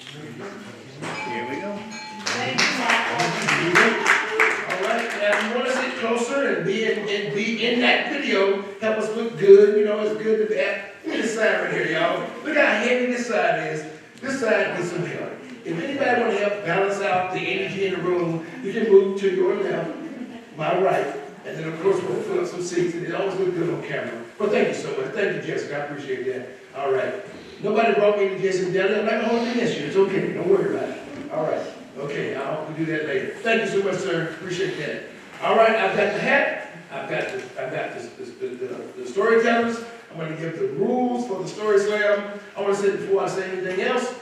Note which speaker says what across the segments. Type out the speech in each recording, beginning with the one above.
Speaker 1: Here we go.
Speaker 2: Thank you, Michael.
Speaker 3: All right, now if you want to sit closer and be in that video, help us look good. You know, it's good to be at this side right here, y'all. Look how heavy this side is. This side needs some help. If anybody want to help balance out the energy in the room, you can move to your left, my right, and then of course we'll fill up some seats, and it always looks good on camera. But thank you so much. Thank you, Jessica. I appreciate that. All right. Nobody brought me to Jason Deli. I'm not going to hold it against you. It's okay. Don't worry about it. All right. Okay, I'll do that later. Thank you so much, sir. Appreciate that. All right, I've got the hat. I've got the storytellers. I'm going to give the rules for the story slam. I want to say before I say anything else,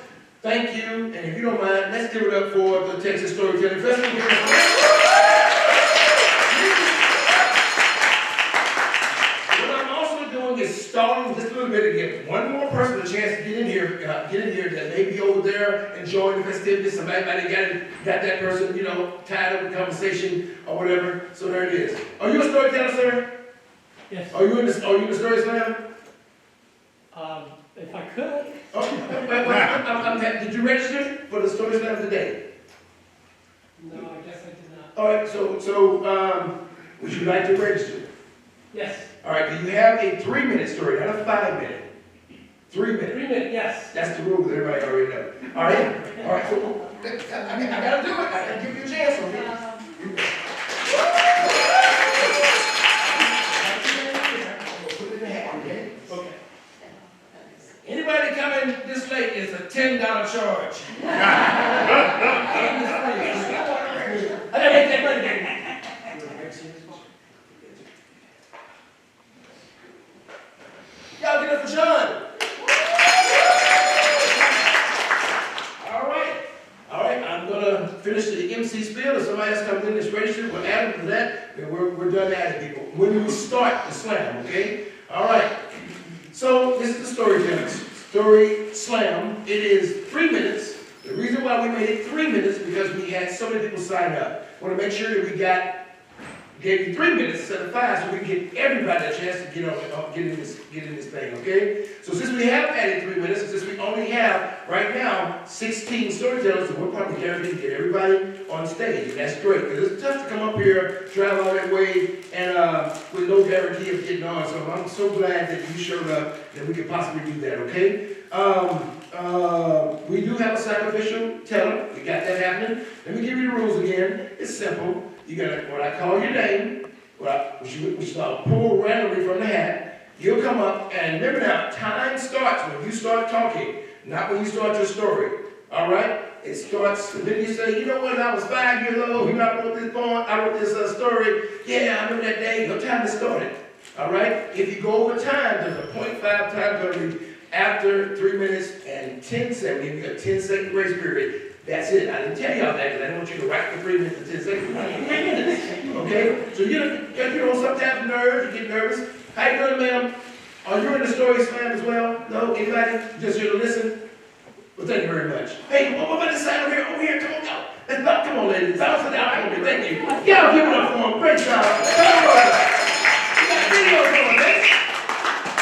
Speaker 3: thank you. And if you don't mind, let's give it up for the Texas Storytelling Festival. Is stalling just a little bit to give one more person a chance to get in here that may be over there enjoying the festivities. Somebody might have got that person, you know, tied up with conversation or whatever. So there it is. Are you a storyteller, sir?
Speaker 4: Yes.
Speaker 3: Are you in the story slam?
Speaker 4: If I could.
Speaker 3: Oh, did you register for the story slam today?
Speaker 4: No, I guess I did not.
Speaker 3: All right. So would you like to register?
Speaker 4: Yes.
Speaker 3: All right. Do you have a 3-minute story, not a 5-minute? 3 minutes.
Speaker 4: 3 minutes, yes.
Speaker 3: That's the rule that everybody already knows. All right? All right, so I gotta do it. I gotta give you a chance on it. Put it in the hat, okay?
Speaker 4: Okay.
Speaker 3: Anybody coming this late is a $10 charge. I gotta make that money back. Y'all get up for John. All right, I'm gonna finish the MC spiel. If somebody else comes in that's registered, we'll add them to that, and we're done adding people. When we start the slam, okay? All right. So this is the story slam. It is 3 minutes. The reason why we made it 3 minutes is because we had so many people sign up. Want to make sure that we gave you 3 minutes instead of 5, so we can get everybody a chance to get in this thing, okay? So since we have added 3 minutes, and since we only have right now 16 storytellers, so we're probably guaranteed to get everybody on stage, and that's great. Because it's tough to come up here, travel all that way, and with no guarantee of getting on. So I'm so glad that you showed up, that we could possibly do that, okay? We do have a sacrificial teller. We got that happening. Let me give you the rules again. It's simple. You gotta, when I call your name, we start pull randomly from the hat, you'll come up, and remember now, time starts when you start talking, not when you start your story. All right? It starts, and then you say, you know what, I was 5 years old, you know, I wrote this story. Yeah, I remember that day, your time has started. All right? If you go over time, there's a 0.5 time penalty after 3 minutes and 10 seconds. You got a 10-second grace period. That's it. I didn't tell y'all that because I didn't want you to write for 3 minutes and 10 seconds. 3 minutes. Okay? So you know, sometimes nerves, you get nervous. How you doing, ma'am? Are you in the story slam as well? No? Anybody? Just here to listen? Well, thank you very much. Hey, what about this side over here? Come on, go. Come on, ladies. Bounce it out. Thank you. Y'all give it up for them. Great job. You got video going, man.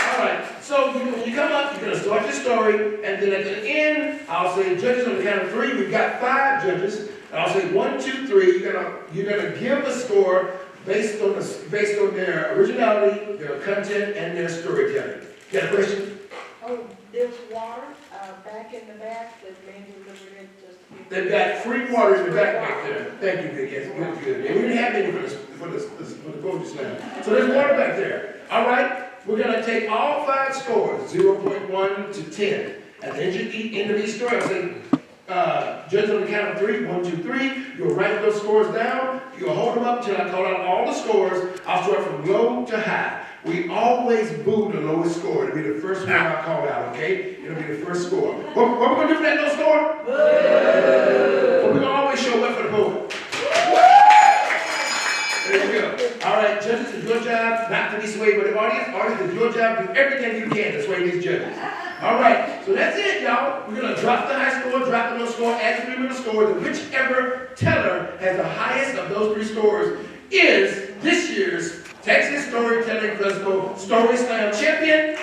Speaker 3: All right. So when you come up, you're going to start your story, and then at the end, I'll say judges on the count of 3. We've got 5 judges. And I'll say 1, 2, 3. You're gonna give a score based on their originality, their content, and their storytelling. You got a question?
Speaker 2: Oh, there's water back in the back that maybe delivered it just a few.
Speaker 3: They've got free water in the back there. Thank you, Vic. Yes, good. And we didn't have any for the poetry slam. So there's water back there. All right. We're going to take all 5 scores, 0.1 to 10. At the end of each story, I'll say, judge on the count of 3, 1, 2, 3. You'll write those scores down. You'll hold them up until I call out all the scores. I'll start from low to high. We always boo the lowest score. It'll be the first one I call out, okay? It'll be the first score. What we're going to do for that low score? But we're going to always show up for the poet. There you go. All right, judges, it's your job not to be swayed by the audience. It's your job. Do everything you can to sway these judges. All right, so that's it, y'all. We're going to drop the high score, drop the low score, add 3 middle scores, and whichever teller has the highest of those 3 scores is this year's Texas Storytelling Festival Story Slam champion.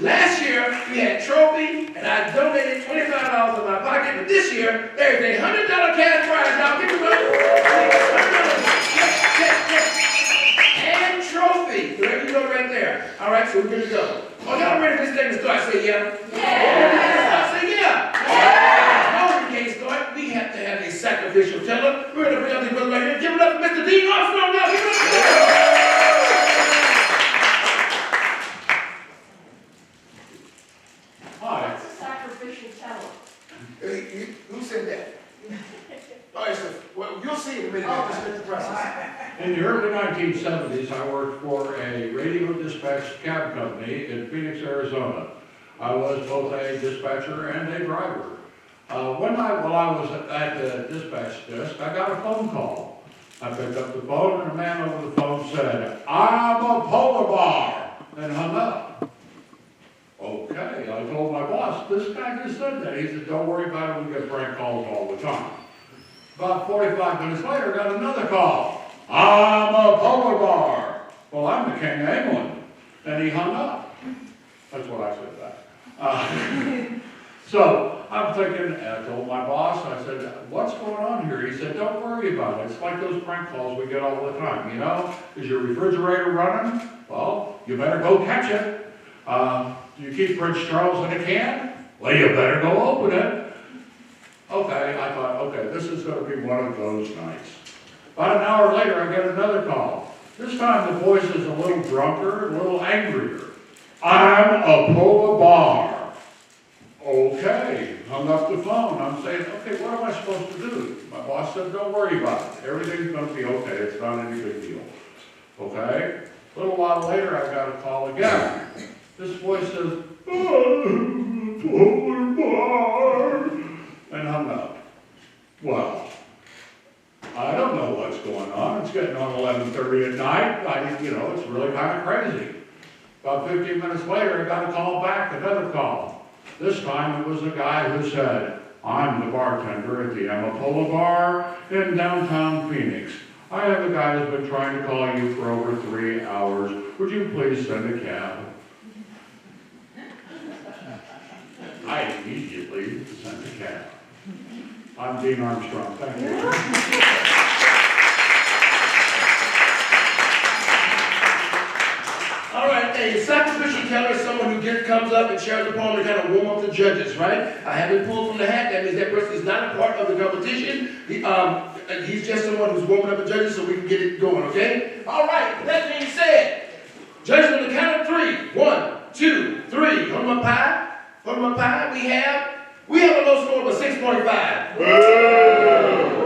Speaker 3: Last year, we had trophy, and I donated $25 in my pocket, but this year, there is a $100 cash prize. Now, give me one. And trophy. There you go right there. All right, so we're good to go. Oh, y'all ready for this thing to start? Say yeah. Yeah. Say yeah. No, we can't start. We have to have a sacrificial teller. We're going to bring up these brothers right here. Give it up for Mr. Dean Armstrong. Now, give it up.
Speaker 2: What's a sacrificial teller?
Speaker 3: Who said that? All right, so, well, you'll see in a minute. Just let the process.
Speaker 1: In the early 1970s, I worked for a radio dispatch cab company in Phoenix, Arizona. I was both a dispatcher and a driver. One night while I was at the dispatch desk, I got a phone call. I picked up the phone and a man over the phone said, "I'm a polar bar," and hung up. Okay, I told my boss, this guy just said that. He said, "Don't worry about it, we get prank calls all the time." About 45 minutes later, I got another call. "I'm a polar bar." "Well, I'm the King of England." And he hung up. That's what I said back. So I'm thinking, and I told my boss, I said, "What's going on here?" He said, "Don't worry about it. It's like those prank calls we get all the time. You know, is your refrigerator running? Well, you better go catch it. Do you keep Prince Charles in a can? Well, you better go open it." Okay, I thought, okay, this is going to be one of those nights. About an hour later, I get another call. This time the voice is a little drunker, a little angrier. "I'm a polar bar." Okay, hung up the phone. I'm saying, okay, what am I supposed to do? My boss said, "Don't worry about it. Everything's going to be okay. It's not any big deal." Okay, a little while later, I got a call again. This voice says, "I'm a polar bar," and hung up. Well, I don't know what's going on. It's getting on 11:30 at night. It's really kind of crazy. About 15 minutes later, I got a call back, another call. This time it was a guy who said, "I'm the bartender at the Amapola Bar in downtown Phoenix. I have a guy who's been trying to call you for over 3 hours. Would you please send a cab?" I immediately sent a cab. I'm Dean Armstrong. Thank you.
Speaker 3: All right, a sacrificial teller is someone who comes up and shares a poem to kind of warm up the judges, right? I haven't pulled from the hat. That means that person is not a part of the competition. He's just someone who's warming up the judges so we can get it going, okay? All right, that being said, judges on the count of 3. 1, 2, 3. Hold my pie. Hold my pie. We have a low score of a 6.5.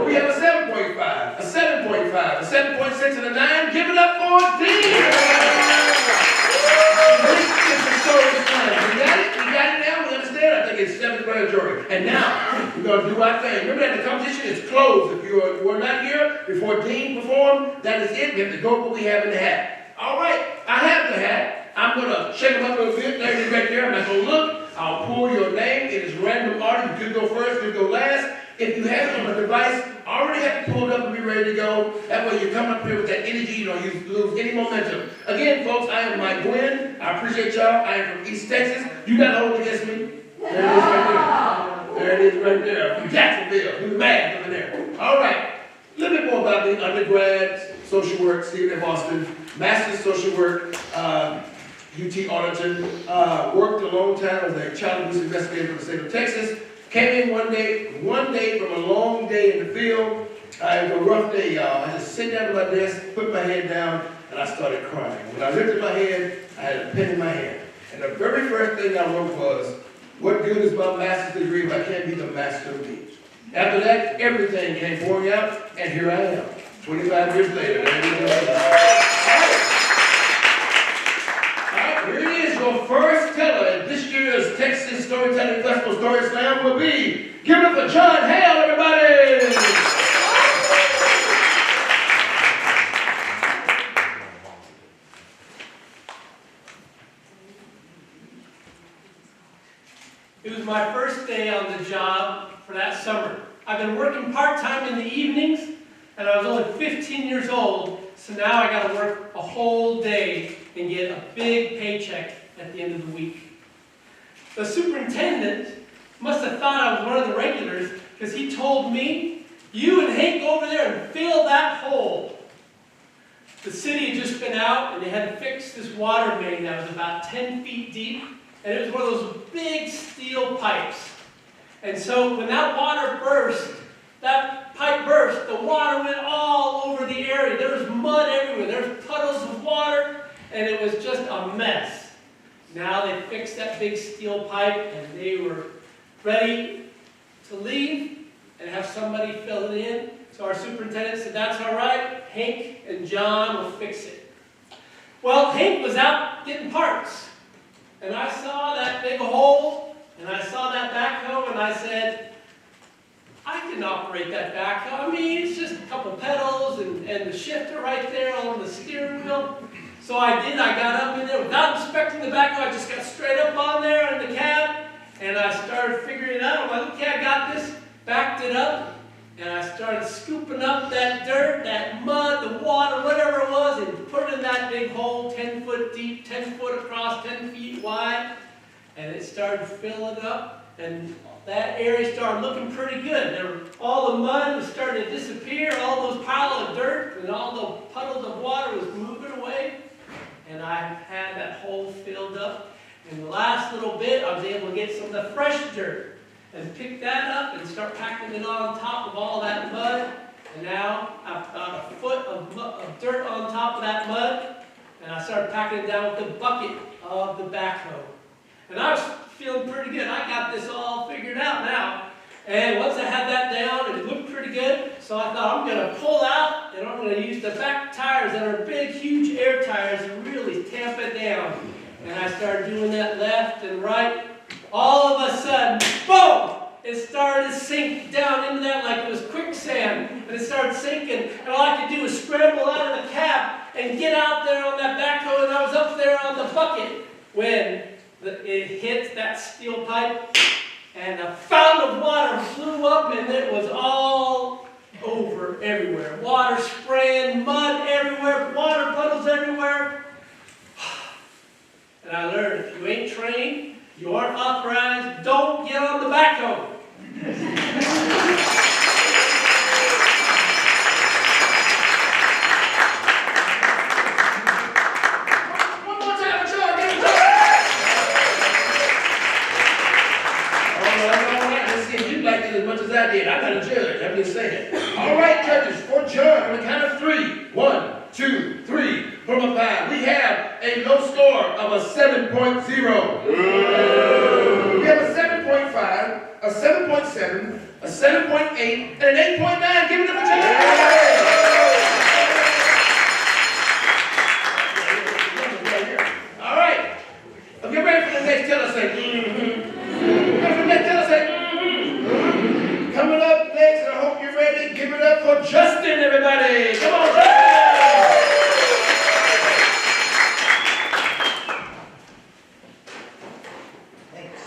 Speaker 3: We have a 7.5, a 7.5, a 7.6, and a 9. Give it up for Dean. We got it now, we understand. I think it's 7th grade jury. And now, we're going to do our thing. Remember that the competition is closed. If you were not here before Dean performed, that is it. We have to go with what we have in the hat. All right, I have the hat. I'm going to shake them up a little bit. There it is right there. I'm not going to look. I'll pull your name. It is random order. You could go first, you could go last. If you have it on a device, already have it pulled up and be ready to go. That way you come up here with that energy, you don't lose any momentum. Again, folks, I am Mike Gwynn. I appreciate y'all. I am from East Texas. You got to hold against me. There it is right there. There it is right there. From Jacksonville. Who's mad over there? All right. A little bit more about me. Undergrad, social work, Stephen F. Austin. Master's social work, UT Arlington. Worked a long time as a child abuse investigator for the state of Texas. Came in one day from a long day in the field. It was a rough day, y'all. I just sit down at my desk, put my head down, and I started crying. When I lifted my head, I had a pen in my hand. And the very first thing I wrote was, "What good is my master's degree if I can't be the master of me?" After that, everything came pouring out, and here I am, 25 years later. There it is. Here it is, your first teller at this year's Texas Storytelling Festival Story Slam will be, give it up for John Hale, everybody!
Speaker 4: It was my first day on the job for that summer. I've been working part-time in the evenings, and I was only 15 years old, so now I got to work a whole day and get a big paycheck at the end of the week. the superintendent must have thought I was one of the regulars, because he told me, you and Hank go over there and fill that hole. The city had just been out and they had fixed this water main that was about 10 feet deep, and it was one of those big steel pipes. And so when that water burst, that pipe burst, the water went all over the area. There was mud everywhere. There was puddles of water, and it was just a mess. Now they fixed that big steel pipe, and they were ready to leave and have somebody fill it in. So our superintendent said, that's all right. Hank and John will fix it. Well, Hank was out getting parts, and I saw that big hole, and I saw that backhoe, and I said, I can operate that backhoe. I mean, it's just a couple pedals and the shifter right there on the steering wheel. So I did. I got up in there without inspecting the backhoe. I just got straight up on there in the cab, and I started figuring it out. I'm like, okay, I got this. Backed it up, and I started scooping up that dirt, that mud, the water, whatever it was, and put it in that big hole, 10 foot deep, 10 foot across, 10 feet wide. And it started filling up, and that area started looking pretty good. All the mud was starting to disappear, all those piles of dirt and all the puddles of water was moving away. And I had that hole filled up. And the last little bit, I was able to get some of the fresh dirt and pick that up and start packing it on top of all that mud. And now I've got a foot of dirt on top of that mud. And I started packing it down with the bucket of the backhoe. And I was feeling pretty good. I got this all figured out now. And once I had that down, it looked pretty good. So I thought, I'm going to pull out, and I'm going to use the back tires that are big, huge air tires and really tamp it down. And I started doing that left and right. All of a sudden, boom! It started to sink down into that like it was quicksand. And it started sinking. And all I could do was scramble out of the cab and get out there on that backhoe. And I was up there on the bucket when it hit that steel pipe, and a fountain of water flew up, and it was all over everywhere. Water spraying, mud everywhere, water puddles everywhere. And I learned, if you ain't trained, you aren't authorized, don't get on the backhoe.
Speaker 3: As much as I did. I'm not a judge. I'm just saying. All right, judges, for John, on the count of 3. 1, 2, 3. From a 5. We have a low score of a 7.0. We have a 7.5, a 7.7, a 7.8, and an 8.9. Give it up for John. All right. Now get ready for the next teller segment. Ready for the next teller segment. Coming up next, and I hope you're ready. Give it up for Justin, everybody. Come on, Justin.
Speaker 5: Thanks.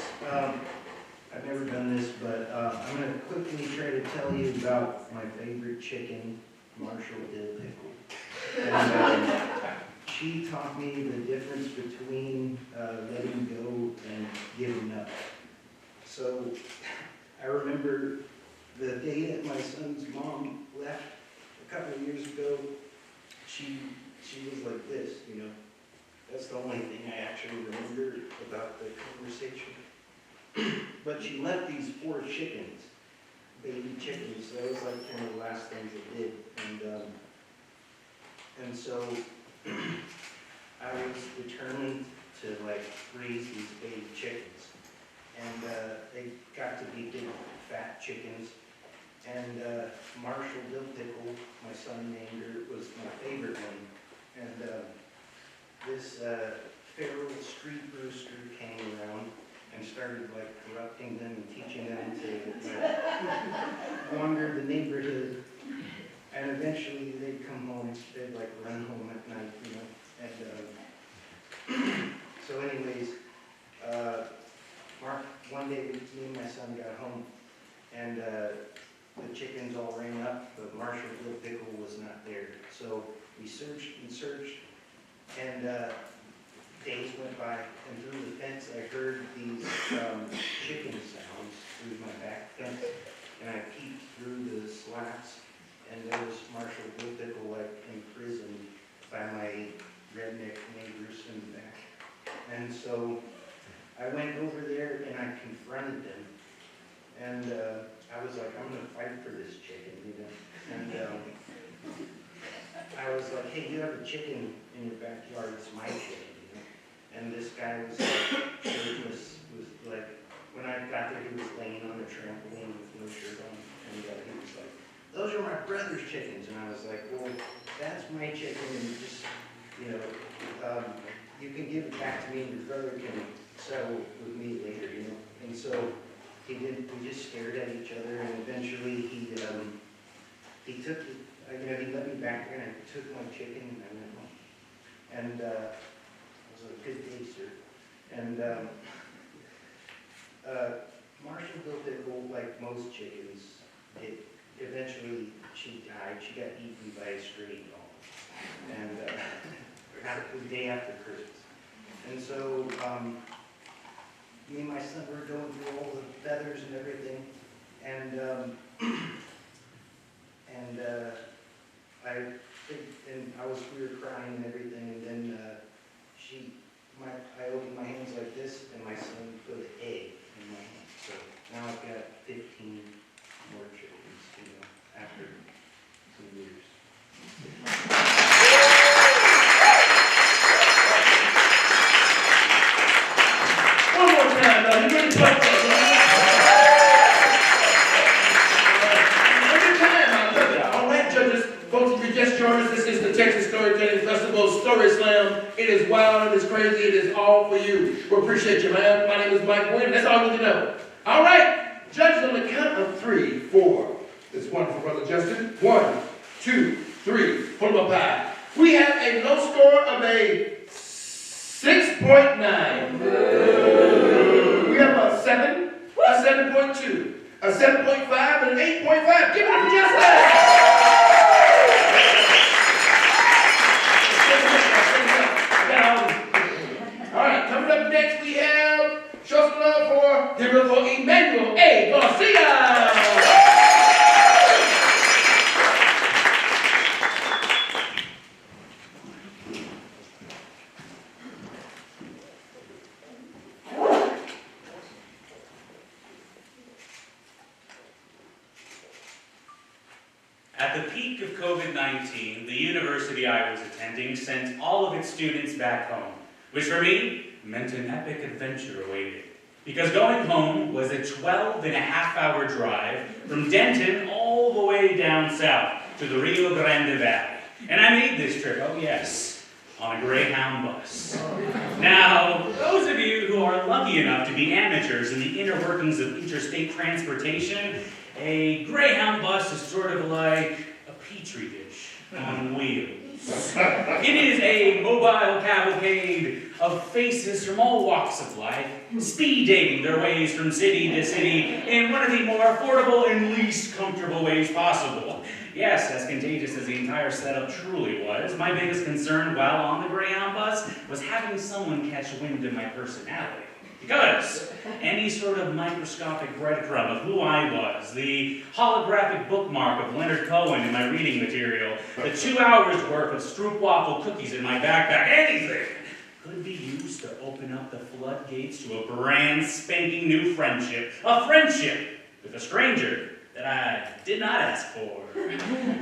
Speaker 5: I've never done this, but I'm going to quickly try to tell you about my favorite chicken, Marshall Dill Pickle. And she taught me the difference between letting go and giving up. So I remember the day that my son's mom left a couple of years ago. She was like this, you know. That's the only thing I actually remember about the conversation. But she left these 4 chickens, baby chickens. That was like one of the last things I did. And so I was determined to like raise these baby chickens. And they got to be big, fat chickens. And Marshall Dill Pickle, my son named her, was my favorite one. And this feral street rooster came around and started like corrupting them and teaching them to wander the neighborhood. And eventually they'd come home, they'd like run home at night, you know. And so anyways, one day me and my son got home, and the chickens all rang up, but Marshall Dill Pickle was not there. So we searched and searched, and days went by, and through the fence, I heard these chicken sounds through my back fence. And I peeked through the slats, and there was Marshall Blue Pickle, like, in prison by my redneck neighbors in the back. And so I went over there and I confronted them. And I was like, I'm gonna fight for this chicken, you know? And I was like, hey, you have a chicken in your backyard, it's my chicken, you know? And this guy was like, shirtless, was like, when I got there, he was laying on a trampoline with no shirt on. And he was like, those are my brother's chickens. And I was like, well, that's my chicken, and just, you know, you can give it back to me, and your brother can settle with me later, you know? And so he did, we just stared at each other, and eventually he took the, you know, he let me back there, and I took my chicken, and I went home. And it was a good day, sir. And Marshall Blue Pickle, like most chickens, eventually she died. She got eaten by a stray dog. And the day after Christmas. And so me and my son were going through all the feathers and everything. And we were crying and everything, and then I opened my hands like this, and my son put an egg in my hand. So now I've got 15 more chickens, you know, after some years.
Speaker 3: One more time, now, you really put that. Every time I look at it. All right, judges, folks, if you just joined us, this is the Texas Storytelling Festival Story Slam. It is wild, it is crazy, it is all for you. We appreciate you, man. My name is Mike Williams. That's all you need to know. All right, judges, on the count of 3, 4. This wonderful brother Justin. 1, 2, 3. Pull him up high. We have a low score of a 6.9. We have a 7, a 7.2, a 7.5, and an 8.5. Give it up for Justin! All right, coming up next, we have show some love for the beautiful Emmanuel A. Garcia.
Speaker 6: At the peak of COVID-19, the university I was attending sent all of its students back home, which for me meant an epic adventure awaited. Because going home was a 12-and-a-half-hour drive from Denton all the way down south to the Rio Grande Valley. And I made this trip, oh yes, on a Greyhound bus. Now, those of you who are lucky enough to be amateurs in the inner workings of interstate transportation, a Greyhound bus is sort of like a petri dish on wheels. It is a mobile cavalcade of faces from all walks of life, speed dating their ways from city to city in one of the more affordable and least comfortable ways possible. Yes, as contagious as the entire setup truly was, my biggest concern while on the Greyhound bus was having someone catch wind of my personality. Because any sort of microscopic breadcrumb of who I was, the holographic bookmark of Leonard Cohen in my reading material, the 2 hours worth of stroopwafel cookies in my backpack, anything could be used to open up the floodgates to a brand spanking new friendship. A friendship with a stranger that I did not ask for.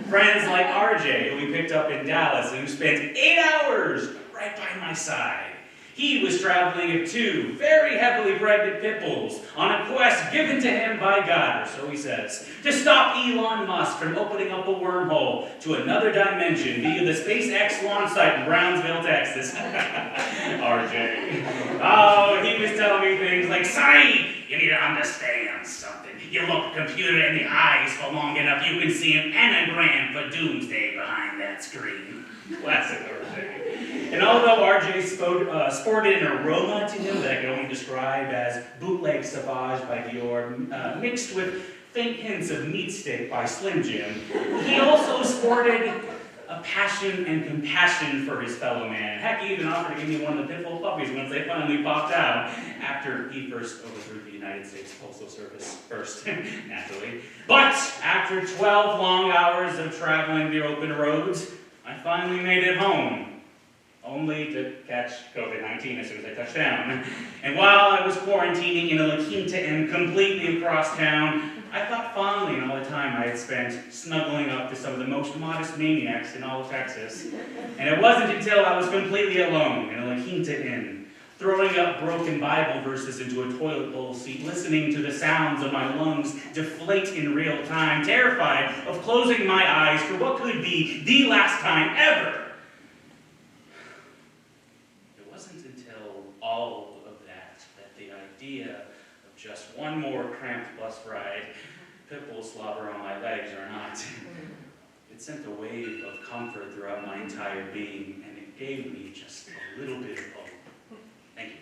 Speaker 6: Friends like RJ, who we picked up in Dallas and who spent 8 hours right by my side. He was traveling with 2 very heavily pregnant pit bulls on a quest given to him by God, or so he says, to stop Elon Musk from opening up a wormhole to another dimension via the SpaceX launch site in Brownsville, Texas. RJ. Oh, he was telling me things like, Sonny, you need to understand something. You look a computer in the eyes for long enough, you can see an anagram for doomsday behind that screen. Classic RJ. And although RJ sported an aroma to him that I could only describe as bootleg Sauvage by Dior, mixed with faint hints of meat stick by Slim Jim, he also sported a a passion and compassion for his fellow man. Heck, he even offered to give me one of the Pitbull puppies once they finally popped out, after he first overthrew the United States Postal Service first, naturally. But after 12 long hours of traveling the open roads, I finally made it home, only to catch COVID-19 as soon as I touched down. And while I was quarantining in a La Quinta Inn completely across town, I thought fondly on all the time I had spent snuggling up to some of the most modest maniacs in all of Texas. And it wasn't until I was completely alone in a La Quinta Inn, throwing up broken Bible verses into a toilet bowl seat, listening to the sounds of my lungs deflate in real time, terrified of closing my eyes for what could be the last time ever. It wasn't until all of that the idea of just one more cramped bus ride, pitbull slobber on my legs or not, it sent a wave of comfort throughout my entire being, and it gave me just a little bit of hope. Thank you.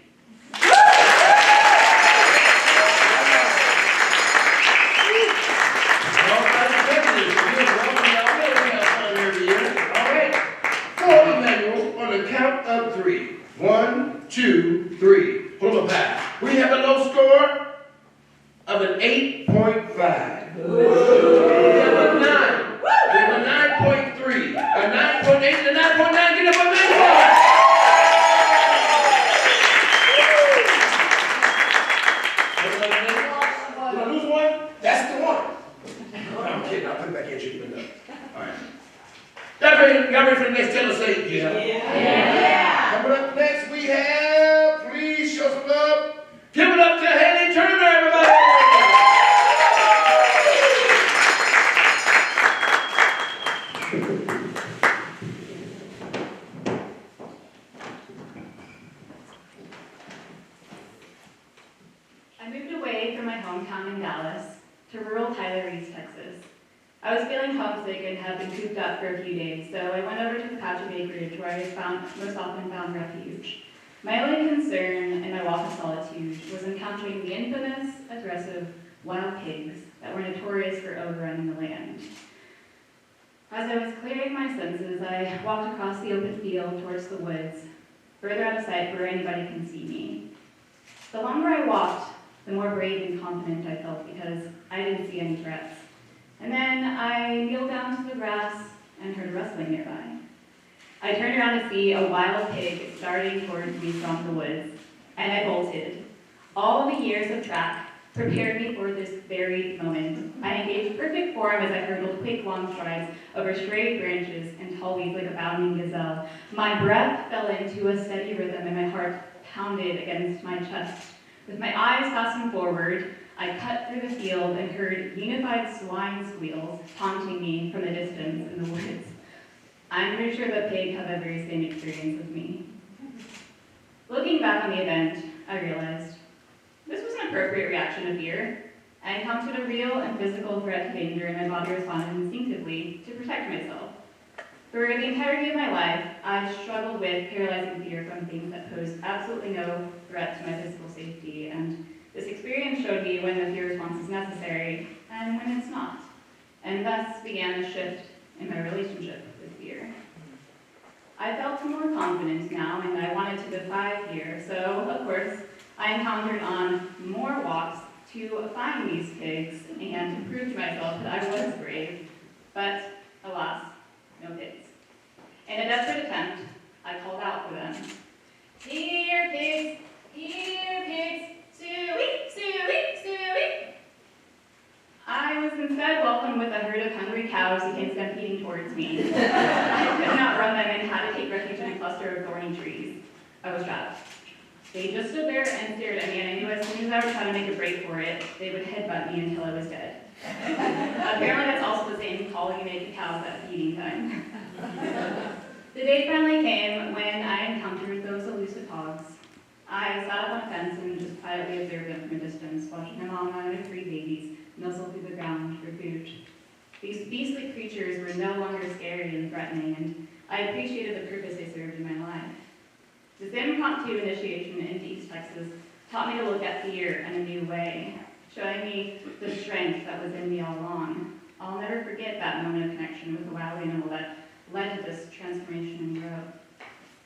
Speaker 3: All right, for Emmanuel, on the count of 3. 1, 2, 3. Hold up high. We have a low score of an 8.5. We have a 9. We have a 9.3. A 9.8 and a 9.9. Get up on that board. You want to lose one? That's the one. I'm kidding. I'll put it back in. You can put it up. All right. Y'all ready for the next tell us eight? Yeah. Coming up next, we have, please show some love. Give it up to Haley Turner, everybody.
Speaker 7: I moved away from my hometown in Dallas to rural Tyler, East Texas. I was feeling homesick and had been cooped up for a few days, so I went over to the Patch of Acreage where I most often found refuge. My only concern in my walk of solitude was encountering the infamous, aggressive, wild pigs that were notorious for overrunning the land. As I was clearing my senses, I walked across the open field towards the woods, further out of sight where anybody can see me. The longer I walked, the more brave and confident I felt because I didn't see any threats. And then I kneeled down to the grass and heard a rustling nearby. I turned around to see a wild pig starting towards me from the woods, and I bolted. All of the years of track prepared me for this very moment. I engaged perfect form as I hurdled quick, long strides over straight branches and tall weeds like a bounding gazelle. My breath fell into a steady rhythm, and my heart pounded against my chest. With my eyes fastened forward, I cut through the field and heard unified swine squeals taunting me from the distance in the woods. I'm pretty sure the pig had the very same experience as me. Looking back on the event, I realized this was an appropriate reaction of fear. I encountered a real and physical threat to danger, and my body responded instinctively to protect myself. For the entirety of my life, I struggled with paralyzing fear from things that posed absolutely no threat to my physical safety, and this experience showed me when the fear response is necessary and when it's not, and thus began a shift in my relationship with fear. I felt more confident now, and I wanted to defy fear, so of course, I encountered on more walks to find these pigs and to prove to myself that I was brave, but alas, no pigs. In a desperate attempt, I called out for them. Here, pigs! Here, pigs! Suey! Suey! Suey! I was instead welcomed with a herd of hungry cows who came stampeding towards me. I could not run them and had to take refuge in a cluster of thorny trees. I was trapped. They just stood there and stared at me, and I knew as soon as I would try to make a break for it, they would headbutt me until I was dead. Apparently that's also the same call you make to cows at feeding time. The day finally came when I encountered those elusive hogs. I sat up on a fence and just quietly observed them from a distance, watching my mama and her 3 babies nuzzle through the ground for food. These beastly creatures were no longer scary and threatening, and I appreciated the purpose they served in my life. This impromptu initiation into East Texas taught me to look at fear in a new way, showing me the strength that was in me all along. I'll never forget that moment of connection with the wild animal that led to this transformation in growth.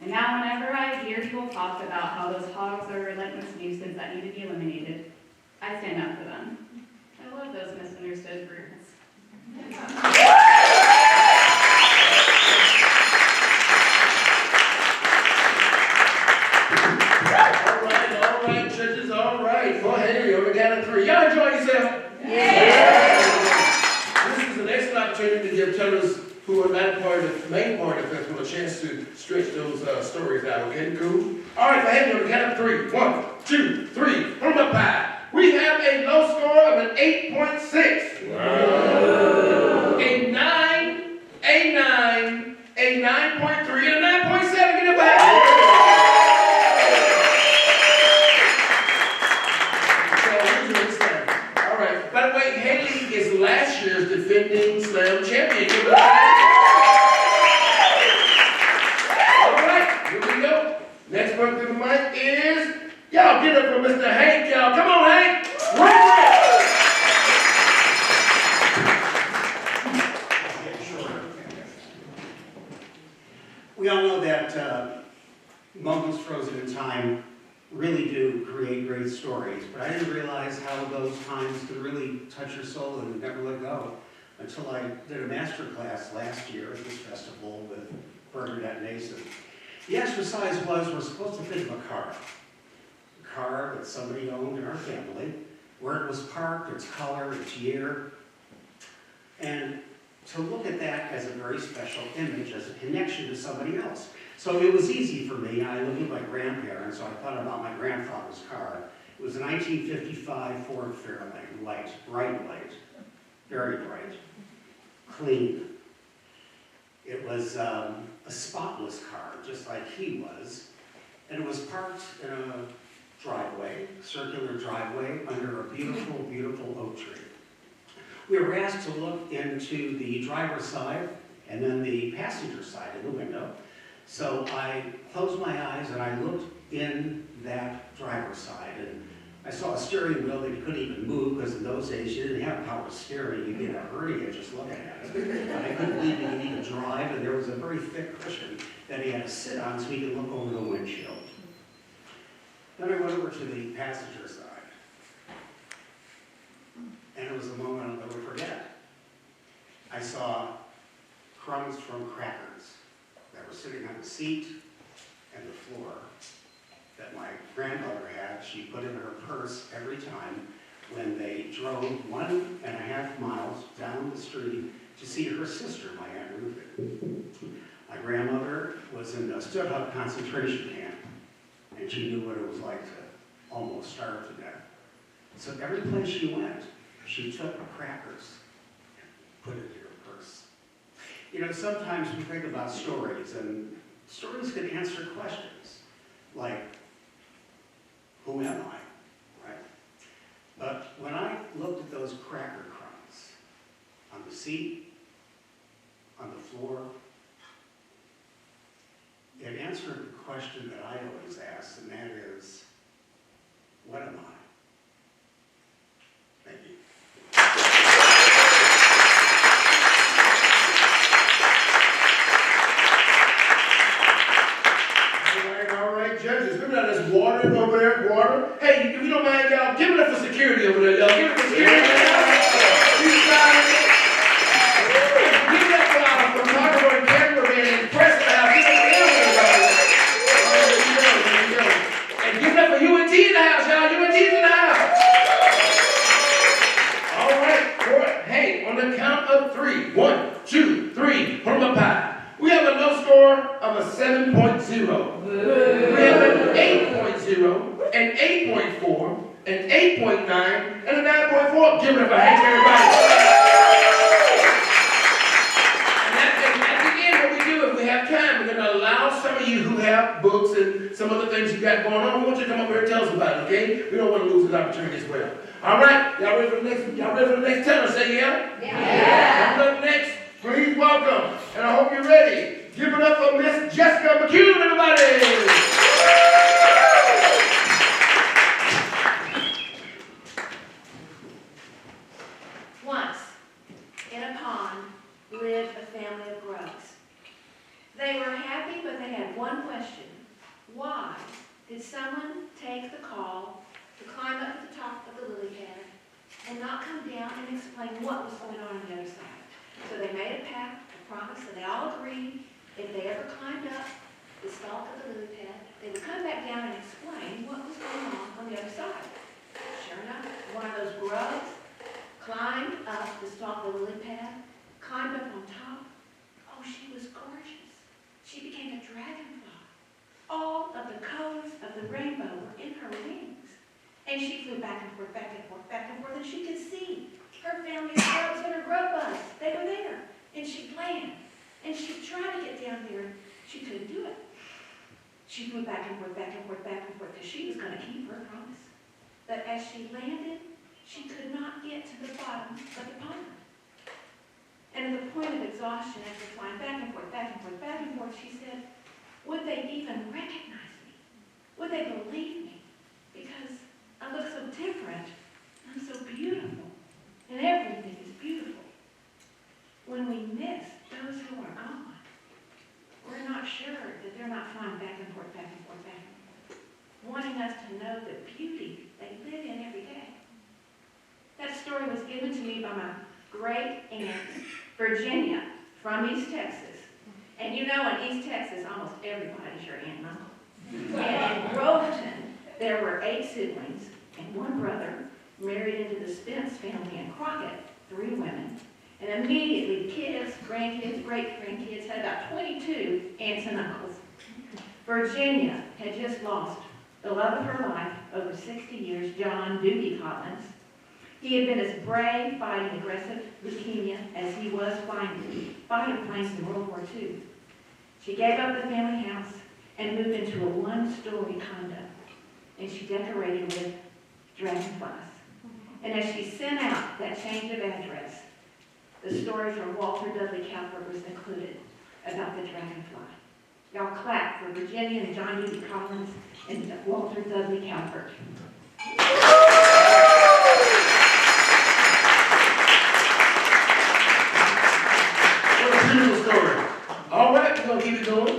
Speaker 7: And now whenever I hear people talk about how those hogs are a relentless nuisance that need to be eliminated, I stand up for them. I love those misunderstood groups.
Speaker 3: All right, churches, all right. Go ahead, you only got a 3. Y'all enjoy yourself? This is an excellent opportunity to give tellers who are not part of the main part of the festival a chance to stretch those stories out, okay? Cool? All right, go ahead, you only got a 3. 1, 2, 3. From the pie. We have a low score of an 8.6. Wow. A 9, a 9, a 9.3, and a 9.7. Get it back. All right. By the way, Haley is last year's defending slam champion. Give it back. All right, here we go. Next one to the mic is, y'all get up for Mr. Hank, y'all. Come on, Hank.
Speaker 8: We all know that moments frozen in time really do create great stories, but I didn't realize how those times could really touch your soul and never let go until I did a master class last year at this festival with Bernadette Nason. The exercise was, we're supposed to think of a car that somebody owned in our family, where it was parked, its color, its year, and to look at that as a very special image, as a connection to somebody else. So it was easy for me. I lived with my grandparents, so I thought about my grandfather's car. It was a 1955 Ford Fairlane, white, bright white, very bright, clean. It was a spotless car, just like he was, and it was parked in a driveway, circular driveway, under a beautiful, beautiful oak tree. We were asked to look into the driver's side and then the passenger side of the window. So I closed my eyes and I looked in that driver's side, and I saw a steering wheel that you couldn't even move, because in those days you didn't have power steering. You'd get a hernia just looking at it. And I couldn't believe he could even drive, and there was a very thick cushion that he had to sit on so he could look over the windshield. Then I went over to the passenger side. And it was a moment I'll never forget. I saw crumbs from crackers that were sitting on the seat and the floor that my grandmother had. She put in her purse every time when they drove 1.5 miles down the street to see her sister, my Aunt Ruth. My grandmother was in a Stuttgart concentration camp, and she knew what it was like to almost starve to death. So every place she went, she took crackers and put it in her purse. You know, sometimes we think about stories, and stories can answer questions like, who am I, right? But when I looked at those cracker crumbs on the seat, on the floor, it answered the question that I always ask, and that is, what am I? Thank you.
Speaker 3: All right, judges, look at this water over there, water. Hey, if you don't mind, y'all, give it up for security over there, y'all. Give it up for security. These guys, give it up for our photographer and cameraman and press now. Give it up for everybody. There you go. And give it up for UNT in the house, y'all. UNT's in the house. All right, hey, on the count of 3. 1, 2, 3, put 'em up high. We have a low score of a 7.0. We have an 8.0, an 8.4, an 8.9, and a 9.4. Give it up for Hank, everybody. And at the end, what we do, if we have time, we're going to allow some of you who have books and some other things you got going on, we want you to come up here and tell us about it, okay? We don't want to lose this opportunity as well. All right, y'all ready for the next teller? Say yeah? Yeah. Coming up next, please welcome, and I hope you're ready. Give it up for Miss Jessica McCune, everybody!
Speaker 9: Once, in a pond, lived a family of grubs. did someone take the call to climb up to the top of the lily pad and not come down and explain what was going on the other side? So they made a pact, a promise, and they all agreed if they ever climbed up the stalk of the lily pad, they would come back down and explain what was going on the other side. Sure enough, one of those grubs climbed up the stalk of the lily pad, climbed up on top. Oh, she was gorgeous. She became a dragonfly. All of the colors of the rainbow were in her wings. And she flew back and forth, back and forth, back and forth, and she could see her family's grubs and her grub bugs. They were there. And she'd land. And she tried to get down there. She couldn't do it. She flew back and forth, back and forth, back and forth, because she was going to keep her promise. But as she landed, she could not get to the bottom of the pond. And at the point of exhaustion, after flying back and forth, back and forth, back and forth, she said, would they even recognize me? Would they believe me? Because I look so different. I'm so beautiful. And everything is beautiful. When we miss those who are gone, we're not sure that they're not flying back and forth, back and forth, back and forth, wanting us to know the beauty they live in every day. That story was given to me by my great aunt, Virginia, from East Texas. And you know, in East Texas, almost everybody's your aunt and uncle. And in Groveton, there were 8 siblings and 1 brother married into the Spence family in Crockett, 3 women. And immediately, kids, grandkids, great-grandkids had about 22 aunts and uncles. Virginia had just lost the love of her life over 60 years, John Doogie Collins. He had been as brave fighting aggressive leukemia as he was fighting fighter planes in World War II. She gave up the family house and moved into a 1-story condo. And she decorated with dragonflies. And as she sent out that change of address, the story from Walter Dudley Cowper was included about the dragonfly. Y'all clap for Virginia and John Doogie Collins and Walter Dudley Cowper.
Speaker 3: What a beautiful story. All right, we're going to keep it going.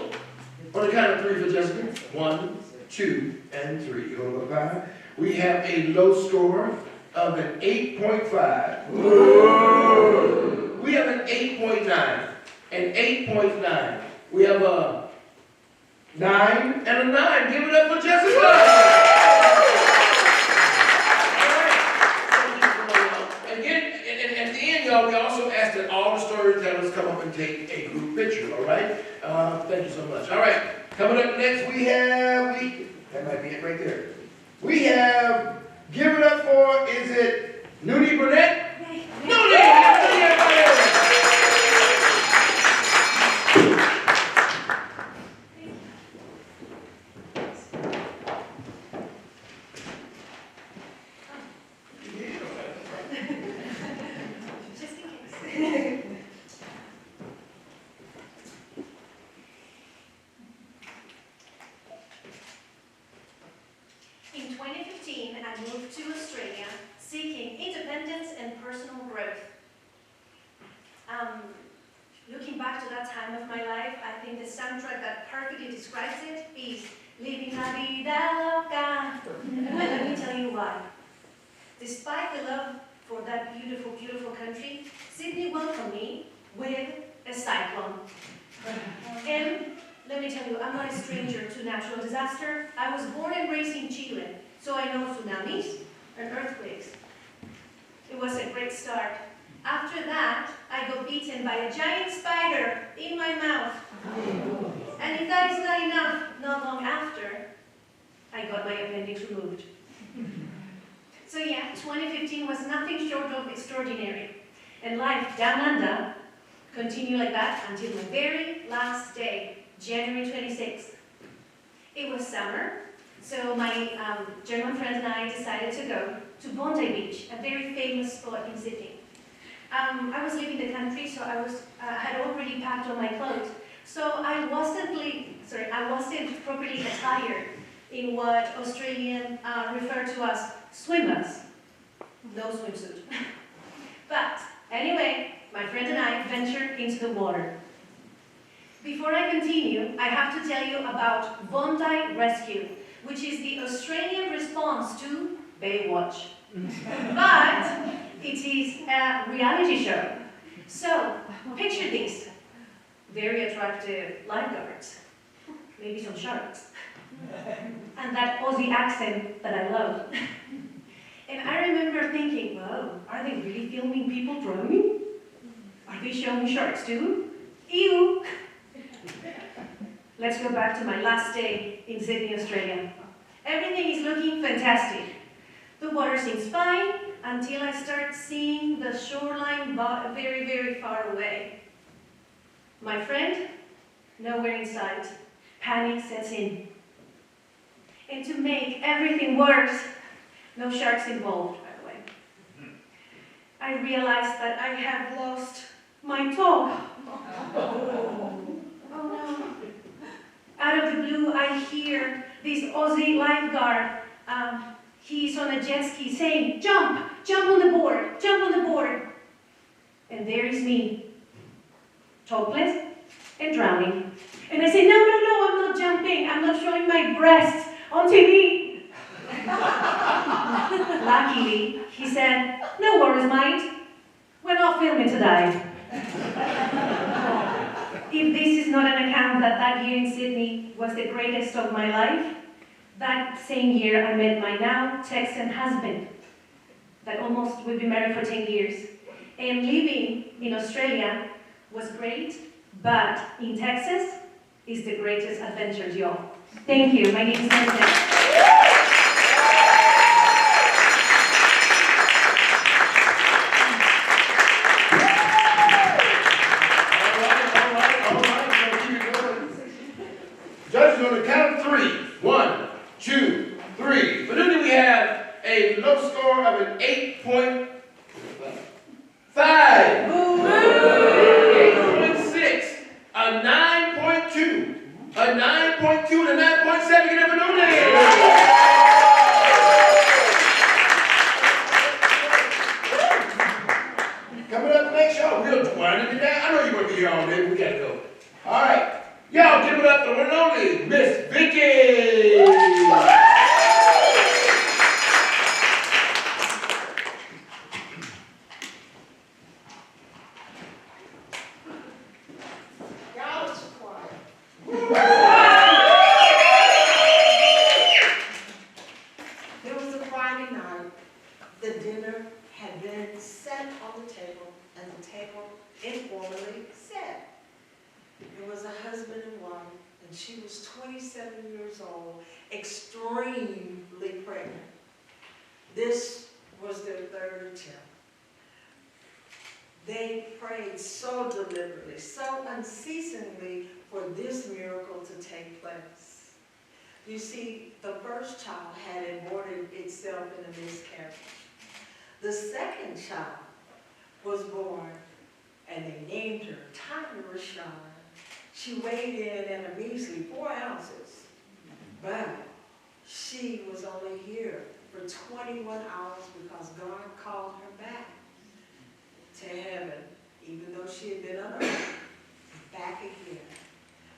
Speaker 3: On the count of 3 for Jessica. 1, 2, and 3. You want to go 5? We have a low score of an 8.5. We have an 8.9. An 8.9. We have a 9 and a 9. Give it up for Jessica. Again, at the end, y'all, we also asked that all the storytellers come up and take a group picture, all right? Thank you so much. All right, coming up next, that might be it right there. We have, give it up for, is it Nudie Burnett? Nudie! Everybody!
Speaker 10: In 2015, I moved to Australia seeking independence and personal growth. Looking back to that time of my life, I think the soundtrack that perfectly describes it is Living La Vida Loca. Let me tell you why. Despite the love for that beautiful, beautiful country, Sydney welcomed me with a cyclone. And let me tell you, I'm not a stranger to natural disaster. I was born and raised in Chile, so I know tsunamis and earthquakes. It was a great start. After that, I got bitten by a giant spider in my mouth. And if that is not enough, not long after, I got my appendix removed. So yeah, 2015 was nothing short of extraordinary. And life down under continued like that until my very last day, January 26th. It was summer, so my German friend and I decided to go to Bondi Beach, a very famous spot in Sydney. I was leaving the country, so I had already packed all my clothes. So I wasn't properly attired in what Australians refer to as swimmers. No swimsuit. But anyway, my friend and I ventured into the water. Before I continue, I have to tell you about Bondi Rescue, which is the Australian response to Baywatch. But it is a reality show. So, picture this. Very attractive lifeguards, maybe some sharks, and that Aussie accent that I love. And I remember thinking, wow, are they really filming people drowning? Are they showing sharks too? Ew! Let's go back to my last day in Sydney, Australia. Everything is looking fantastic. The water seems fine until I start seeing the shoreline very, very far away. My friend, nowhere in sight. Panic sets in. And to make everything worse, no sharks involved, by the way. I realized that I have lost my toe. Oh no. Out of the blue, I hear this Aussie lifeguard. He's on a jet ski saying, jump, jump on the board, jump on the board. And there is me, topless and drowning. And I say, no, I'm not jumping. I'm not showing my breasts on TV. Luckily, he said, no worries, mate. We're not filming today. If this is not an account that year in Sydney was the greatest of my life, that same year I met my now Texan husband, that almost we've been married for 10 years. And living in Australia was great, but in Texas is the greatest adventure, y'all. Thank you. My name is Martha.
Speaker 3: Judges, on the count of 3. 1, 2, 3. For Newton, we have a low score of an 8.5. 8.6. A 9.2. A 9.2 and a 9.7. Get it for Newton. Coming up next, y'all, we'll wind it down. I know you're going to be here all day. We got to go. All right. Y'all give it up to the one and only Miss Vicky.
Speaker 2: Y'all is quiet. There was a Friday night. The dinner had been set on the table, and the table informally set. It was a husband and wife, and she was 27 years old, extremely pregnant. This was their third attempt. They prayed so deliberately, so unceasingly for this miracle to take place. You see, the first child had aborted itself in a miscarriage. The second child was born, and they named her Tiny Rashawn. She weighed in at a measly 4 ounces, but she was only here for 21 hours because God called her back to heaven, even though she had been on earth, back again.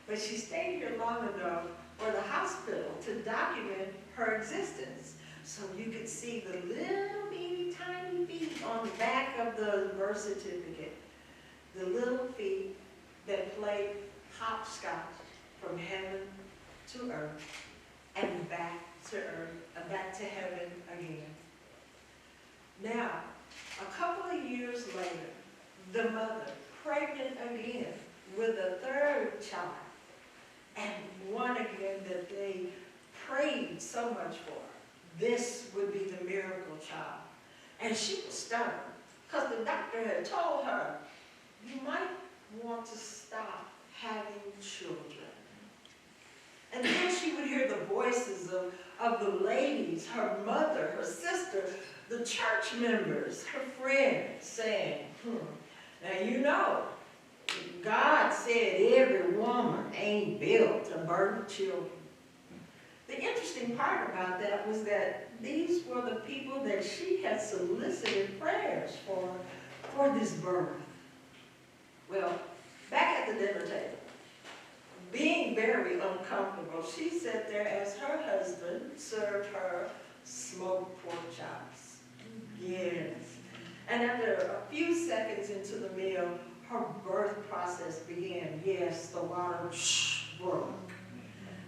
Speaker 2: But she stayed here long enough for the hospital to document her existence. So you could see the little bitty tiny feet on the back of the birth certificate. The little feet that played hopscotch from heaven to earth and back to earth and back to heaven again. Now, a couple of years later, the mother, pregnant again with a third child, and one again that they prayed so much for. This would be the miracle child. And she was stubborn because the doctor had told her, you might want to stop having children. And then she would hear the voices of the ladies, her mother, her sister, the church members, her friends saying, now you know, God said every woman ain't built to birth children. The interesting part about that was that these were the people that she had solicited prayers for this birth. Well, back at the dinner table, being very uncomfortable, she sat there as her husband served her smoked pork chops. Yes. And after a few seconds into the meal, her birth process began. Yes, the water broke.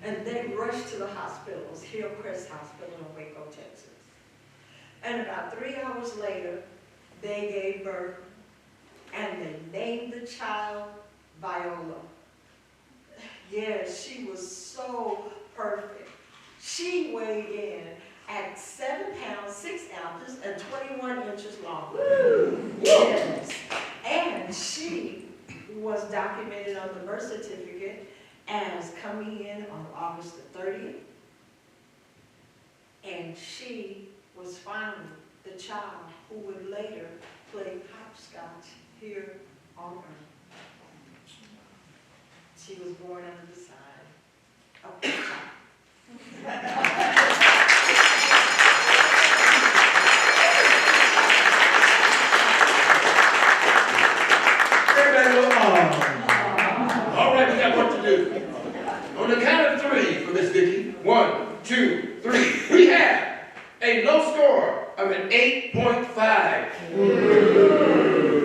Speaker 2: And they rushed to the hospitals, Hillcrest Hospital in Waco, Texas. And about 3 hours later, they gave birth, and they named the child Viola. Yes, she was so perfect. She weighed in at 7 pounds, 6 ounces, and 21 inches long. Woo! Yes. And she was documented on the birth certificate as coming in on August the 30th. And she was finally the child who would later play hopscotch here on earth. She was born under the side of the child.
Speaker 3: Everybody go, "Aw." All right, we got work to do. On the count of 3 for Miss Vicky. 1, 2, 3. We have a low score of an 8.5.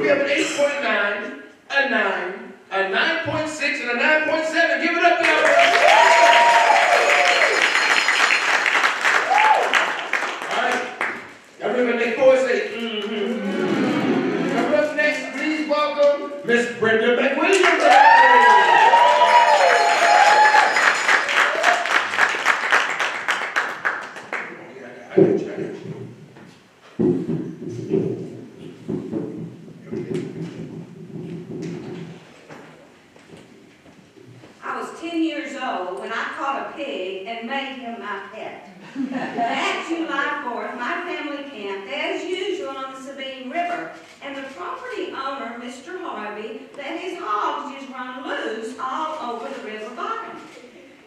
Speaker 3: We have an 8.9, a 9, a 9.6, and a 9.7. Give it up, y'all. All right. Y'all remember next boy say, Coming up next, please welcome Miss Brenda McWilliams.
Speaker 11: I was 10 years old when I caught a pig and made him my pet. That July 4th, my family camped as usual on the Sabine River, and the property owner, Mr. Harvey, let his hogs just run loose all over the river bottom.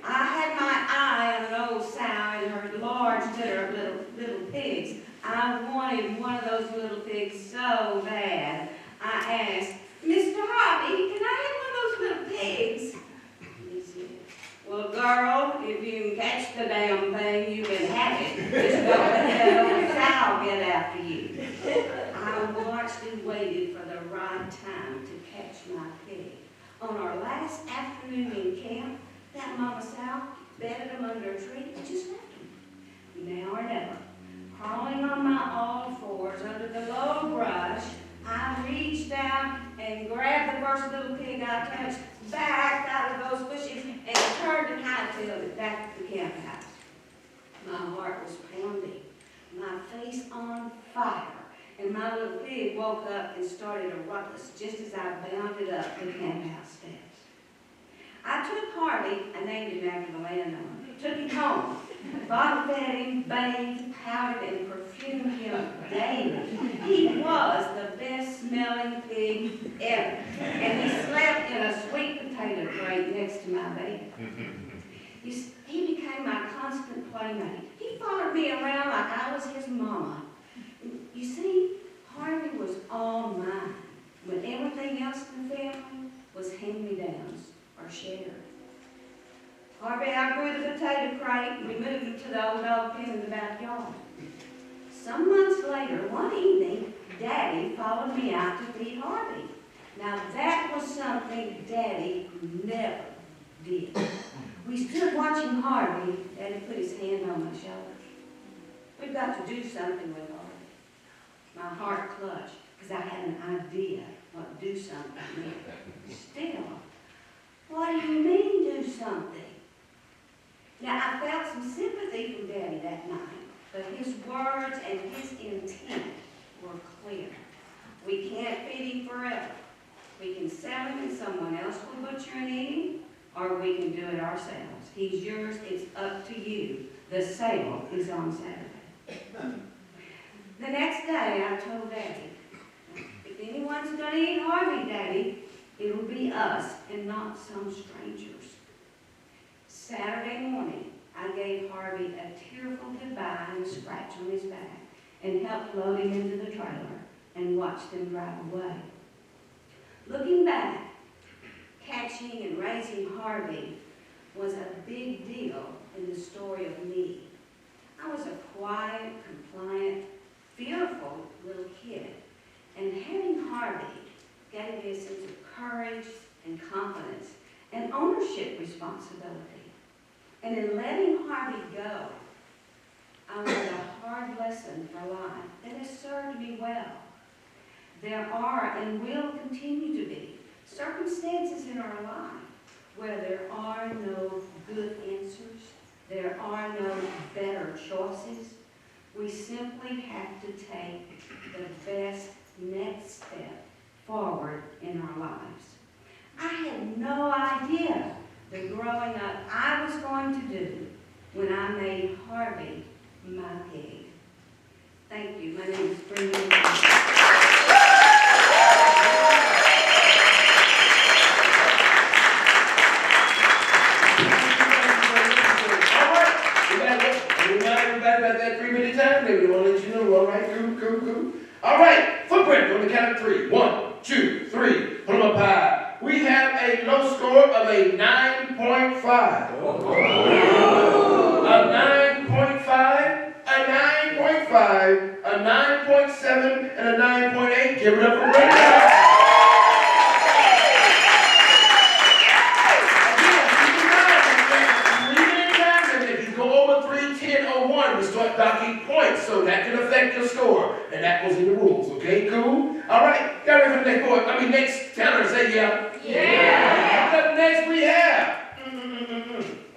Speaker 11: I had my eye on an old sow and her large litter of little pigs. I wanted one of those little pigs so bad. I asked, Mr. Harvey, can I have one of those little pigs? He said, well, girl, if you can catch the damn thing, you can have it. Just don't let that old sow get after you. I watched and waited for the right time to catch my pig. On our last afternoon in camp, that mama sow bedded him under a tree and just left him. Now or never. Crawling on my all fours under the low brush, I reached out and grabbed the first little pig I touched, backed out of those bushes, and turned and hightailed it back to the camp house. My heart was pounding, my face on fire, and my little pig woke up and started a ruckus just as I bounded up the camp house steps. I took Harvey, I named him after the landowner, took him home, bottle fed him, bathed, powdered, and perfumed him daily. He was the best smelling pig ever, and he slept in a sweet potato crate next to my bed. He became my constant playmate. He followed me around like I was his mama. You see, Harvey was all mine, when everything else in the family was hand-me-downs or shared. Harvey outgrew the potato crate and we moved him to the old dog pen in the backyard. Some months later, one evening, Daddy followed me out to feed Harvey. Now that was something Daddy never did. We stood watching Harvey. Daddy put his hand on my shoulder. We've got to do something with Harvey. My heart clutched because I had an idea what do something meant. Still, what do you mean do something? Now, I felt some sympathy from Daddy that night, but his words and his intent were clear. We can't feed him forever. We can sell him and someone else will butcher and eat him, or we can do it ourselves. He's yours, it's up to you. The sale is on Saturday. The next day, I told Daddy, if anyone's going to eat Harvey, Daddy, it'll be us and not some strangers. Saturday morning, I gave Harvey a tearful goodbye and a scratch on his back and helped load him into the trailer and watched them drive away. Looking back, catch hatching and raising Harvey was a big deal in the story of me. I was a quiet, compliant, fearful little kid, and having Harvey gave me a sense of courage and confidence and ownership responsibility. And in letting Harvey go, I learned a hard lesson for life that has served me well. There are and will continue to be circumstances in our life where there are no good answers, there are no better choices. We simply have to take the best next step forward in our lives. I had no idea that growing up I was going to do when I made Harvey my pig. Thank you. My name is Brenda.
Speaker 3: Remind everybody about that 3-minute time limit. We want to let you know. All right, cool. All right, footprint on the count of 3. 1, 2, 3. Put them up high. We have a low score of a 9.5. A 9.5, a 9.5, a 9.7, and a 9.8. Give it up for Brenda. We start docking points, so that can affect your score. And that was in the rules, okay? Cool? All right, got ready for the next board. Next counter, say yeah. Yeah. Up next we have.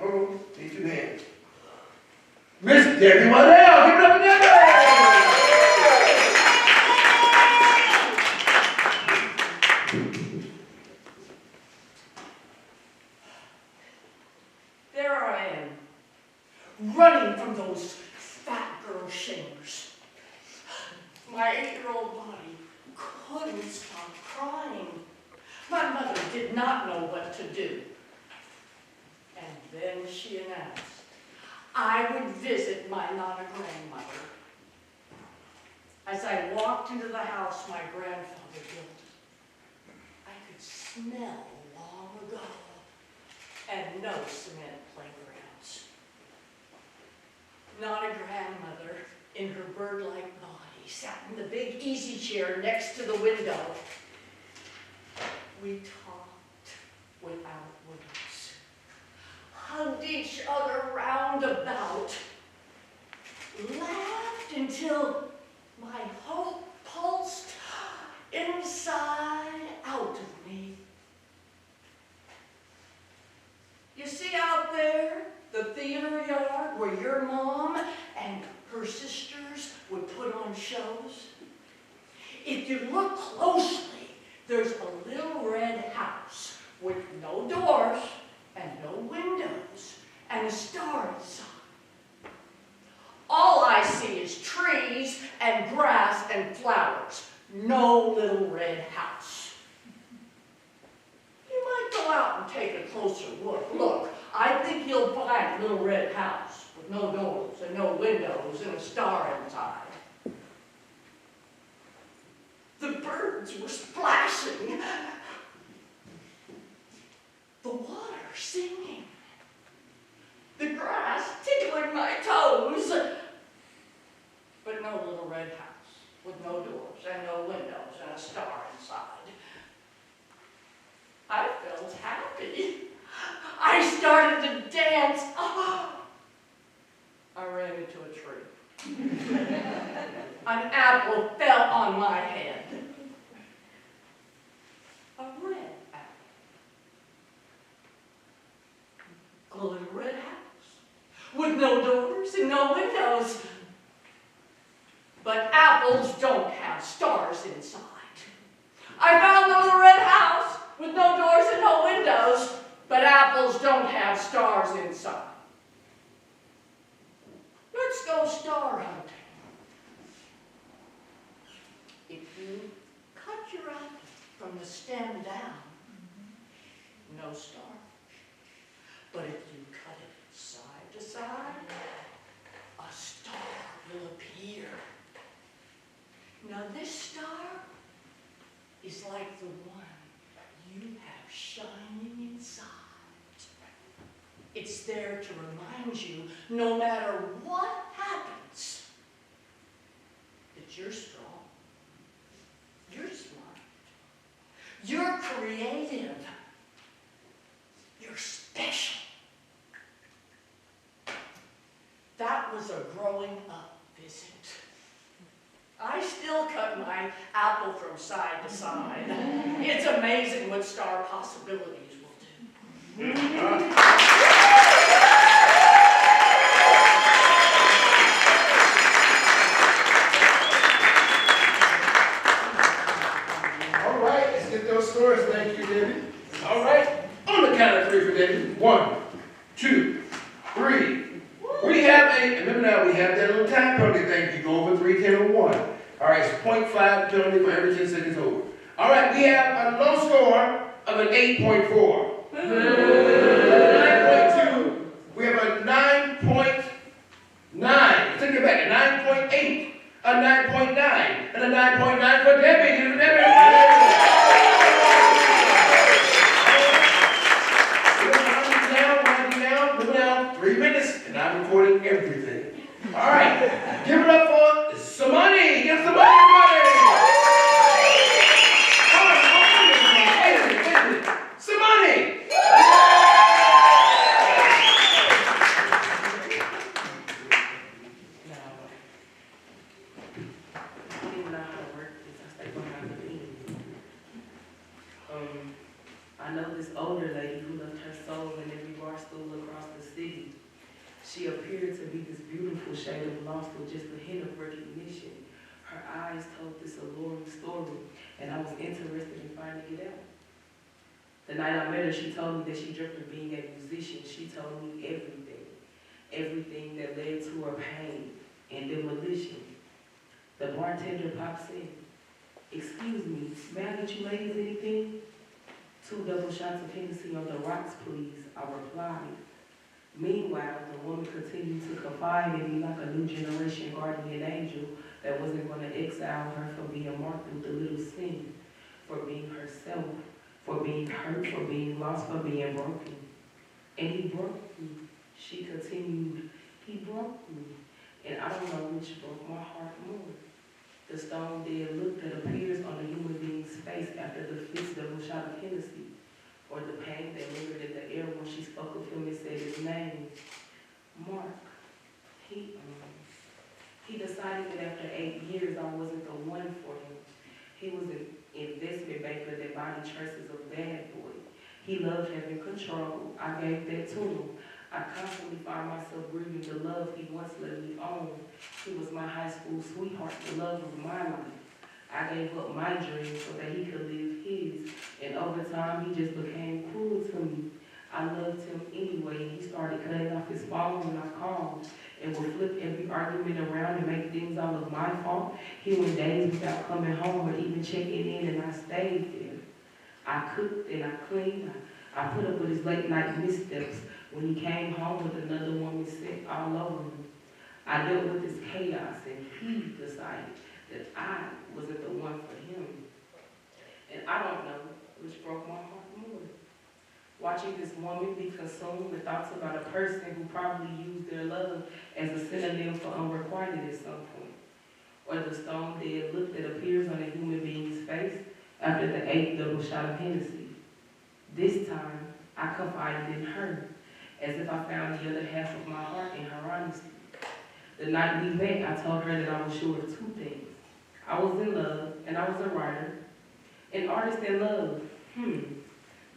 Speaker 3: Oh, need your hands. Miss Debbie Waddell, give it up for Debbie!
Speaker 12: There I am, running from those fat girl shamers. My 8-year-old body couldn't stop crying. My mother did not know what to do. And then she announced I would visit my nana-grandmother. As I walked into the house my grandfather built, I could smell long ago and no cement playgrounds. Nana-grandmother, in her bird-like body, sat in the big easy chair next to the window. We talked without words, hugged each other round about, laughed until my hope pulsed inside out of me. You see out there, the theater yard where your mom and her sisters would put on shows? If you look closely, there's a little red house with no doors and no windows and a star inside. All I see is trees and grass and flowers, no little red house. You might go out and take a closer look. Look, I think you'll find a little red house with no doors and no windows and a star inside. The birds were splashing, the water singing, the grass tickling my toes, but no little red house with no doors and no windows and a star inside. I felt happy. I started to dance. Oh, I ran into a tree. An apple fell on my head. A red apple. A little red house with no doors and no windows. But apples don't have stars inside. I found the little red house with no doors and no windows, but apples don't have stars inside. Let's go star hunting. If you cut your apple from the stem down, no star. But if you cut it side to side, a star will appear. Now this star is like the one you have shining reminds you, no matter what happens, that you're strong, you're smart, you're creative, you're special. That was a growing up visit. I still cut my apple from side to side. It's amazing what star possibilities will do.
Speaker 3: All right, let's get those scores. Thank you, Debbie. All right, on the count of three for Debbie. 1, 2, 3. We have remember now, we have that little time penalty thing. You go over 3, 10, or 1. All right, it's 0.5 penalty for every 10 seconds over. All right, we have a low score of an 8.4. 9.2. We have a 9.9. Take it back, a 9.8, a 9.9, and a 9.9 for Debbie. Give it to Debbie. Now, 3 minutes, and I'm recording everything. All right, give it up for some money. Get some money, everybody. Some money.
Speaker 13: I know this older lady who left her soul in every bar stool across the city. She appeared to be this beautiful shade of lost with just a hint of recognition. Her eyes told this alluring story, and I was interested in finding it out. The night I met her, she told me that she dreamt of being a musician. She told me everything that led to her pain and demolition. The bartender pops in. "Excuse me, may I get you ladies anything?" "2 double shots of Hennessy on the rocks, please," I replied. Meanwhile, the woman continued to confide in me like a new generation guardian angel that wasn't going to exile her for being marked with a little sin, for being herself, for being hurt, for being lost, for being broken. And he broke me. She continued, "He broke me." And I don't know which broke my heart more. The stone dead look that appears on a human being's face after the 5th double shot of Hennessy, or the pain that lingered in the air when she spoke of him and said his name, Mark. He decided that after 8 years I wasn't the one for him. He was an investment banker that body traces of bad boy. He loved having control. I gave that to him. I constantly find myself grieving the love he once let me own. He was my high school sweetheart, the love of my life. I gave up my dreams so that he could live his. And over time, he just became cruel to me. I loved him anyway, and he started cutting off his phone when I called and would flip every argument around and make things all of my fault. He went days without coming home or even checking in, and I stayed there. I cooked and I cleaned. I put up with his late night missteps when he came home with another woman sick all over him. I dealt with this chaos, and he decided that I wasn't the one for him. And I don't know which broke my heart more. Watching this woman be consumed with thoughts about a person who probably used their love as a synonym for unrequited at some point. Or the stone dead look that appears on a human being's face after the 8th double shot of Hennessy. This time, I confided in her, as if I found the other half of my heart in her honesty. The night we met, I told her that I was sure of 2 things. I was in love, and I was a writer. An artist in love.